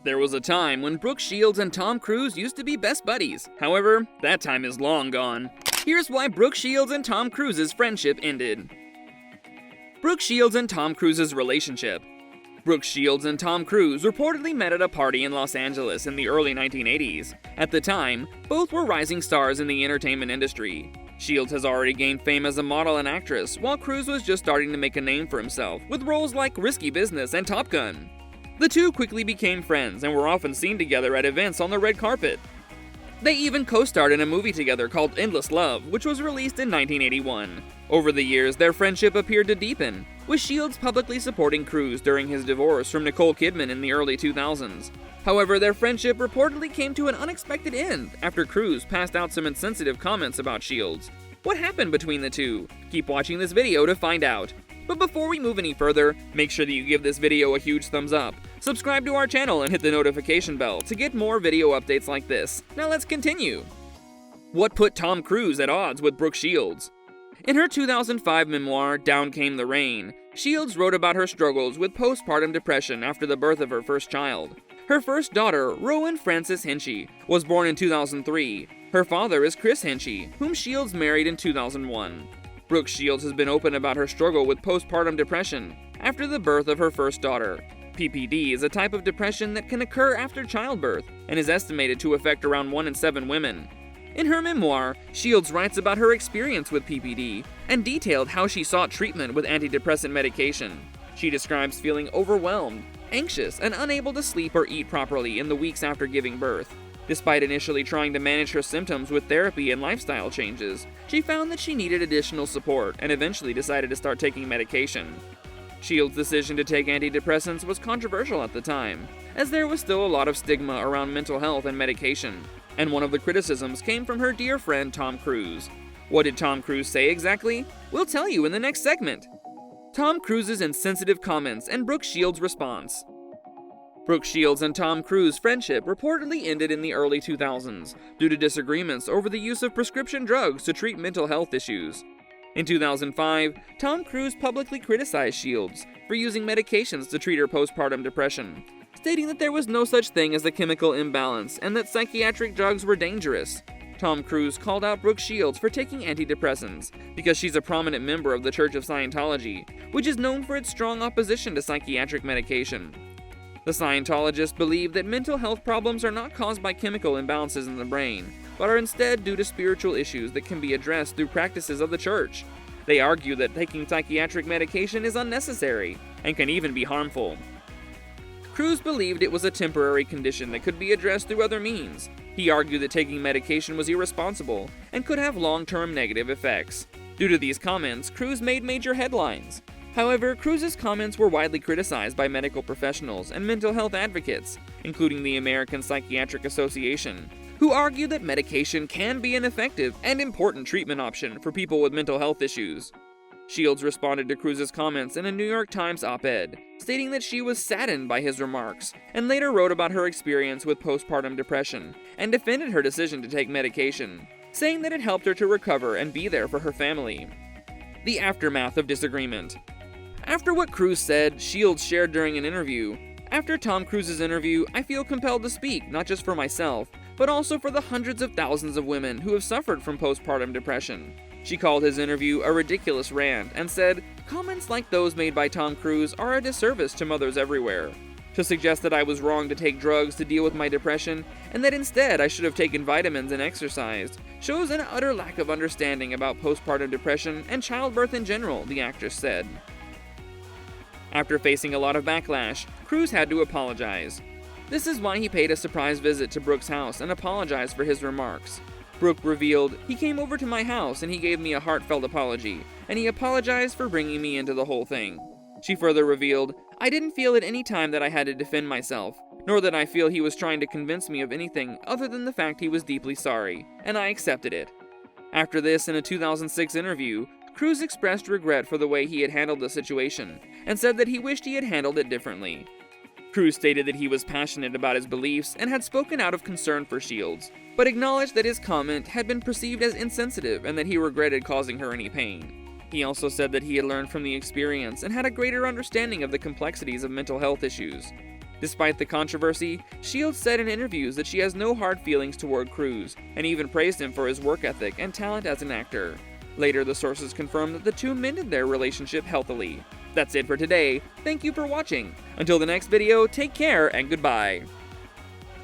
There was a time when Brooke Shields and Tom Cruise used to be best buddies. However, that time is long gone. Here's why Brooke Shields and Tom Cruise's friendship ended. Brooke Shields and Tom Cruise's relationship. Brooke Shields and Tom Cruise reportedly met at a party in Los Angeles in the early 1980s. At the time, both were rising stars in the entertainment industry. Shields has already gained fame as a model and actress, while Cruise was just starting to make a name for himself with roles like Risky Business and Top Gun. The two quickly became friends and were often seen together at events on the red carpet. They even co-starred in a movie together called Endless Love, which was released in 1981. Over the years, their friendship appeared to deepen, with Shields publicly supporting Cruise during his divorce from Nicole Kidman in the early 2000s. However, their friendship reportedly came to an unexpected end after Cruise passed out some insensitive comments about Shields. What happened between the two? Keep watching this video to find out. But before we move any further, make sure that you give this video a huge thumbs up, subscribe to our channel and hit the notification bell to get more video updates like this. Now let's continue. What put Tom Cruise at odds with Brooke Shields? In her 2005 memoir, Down Came the Rain, Shields wrote about her struggles with postpartum depression after the birth of her first child. Her first daughter, Rowan Frances Henchy, was born in 2003. Her father is Chris Henchy, whom Shields married in 2001. Brooke Shields has been open about her struggle with postpartum depression after the birth of her first daughter. PPD is a type of depression that can occur after childbirth and is estimated to affect around 1 in 7 women. In her memoir, Shields writes about her experience with PPD and detailed how she sought treatment with antidepressant medication. She describes feeling overwhelmed, anxious, and unable to sleep or eat properly in the weeks after giving birth. Despite initially trying to manage her symptoms with therapy and lifestyle changes, she found that she needed additional support and eventually decided to start taking medication. Shields' decision to take antidepressants was controversial at the time, as there was still a lot of stigma around mental health and medication, and one of the criticisms came from her dear friend Tom Cruise. What did Tom Cruise say exactly? We'll tell you in the next segment. Tom Cruise's insensitive comments and Brooke Shields' response. Brooke Shields and Tom Cruise's friendship reportedly ended in the early 2000s due to disagreements over the use of prescription drugs to treat mental health issues. In 2005, Tom Cruise publicly criticized Shields for using medications to treat her postpartum depression, stating that there was no such thing as a chemical imbalance and that psychiatric drugs were dangerous. Tom Cruise called out Brooke Shields for taking antidepressants because she's a prominent member of the Church of Scientology, which is known for its strong opposition to psychiatric medication. The Scientologists believe that mental health problems are not caused by chemical imbalances in the brain, but are instead due to spiritual issues that can be addressed through practices of the church. They argue that taking psychiatric medication is unnecessary and can even be harmful. Cruise believed it was a temporary condition that could be addressed through other means. He argued that taking medication was irresponsible and could have long-term negative effects. Due to these comments, Cruise made major headlines. However, Cruise's comments were widely criticized by medical professionals and mental health advocates, including the American Psychiatric Association, who argue that medication can be an effective and important treatment option for people with mental health issues. Shields responded to Cruise's comments in a New York Times op-ed, stating that she was saddened by his remarks, and later wrote about her experience with postpartum depression, and defended her decision to take medication, saying that it helped her to recover and be there for her family. The aftermath of disagreement. After what Cruise said, Shields shared during an interview, "After Tom Cruise's interview, I feel compelled to speak, not just for myself, but also for the hundreds of thousands of women who have suffered from postpartum depression." She called his interview a ridiculous rant and said, "Comments like those made by Tom Cruise are a disservice to mothers everywhere. To suggest that I was wrong to take drugs to deal with my depression, and that instead I should have taken vitamins and exercised, shows an utter lack of understanding about postpartum depression and childbirth in general," the actress said. After facing a lot of backlash, Cruise had to apologize. This is why he paid a surprise visit to Brooke's house and apologized for his remarks. Brooke revealed, "He came over to my house and he gave me a heartfelt apology, and he apologized for bringing me into the whole thing." She further revealed, "I didn't feel at any time that I had to defend myself, nor that I feel he was trying to convince me of anything other than the fact he was deeply sorry, and I accepted it." After this, in a 2006 interview, Cruise expressed regret for the way he had handled the situation, and said that he wished he had handled it differently. Cruise stated that he was passionate about his beliefs and had spoken out of concern for Shields, but acknowledged that his comment had been perceived as insensitive and that he regretted causing her any pain. He also said that he had learned from the experience and had a greater understanding of the complexities of mental health issues. Despite the controversy, Shields said in interviews that she has no hard feelings toward Cruise, and even praised him for his work ethic and talent as an actor. Later, the sources confirmed that the two mended their relationship healthily. That's it for today. Thank you for watching. Until the next video, take care and goodbye.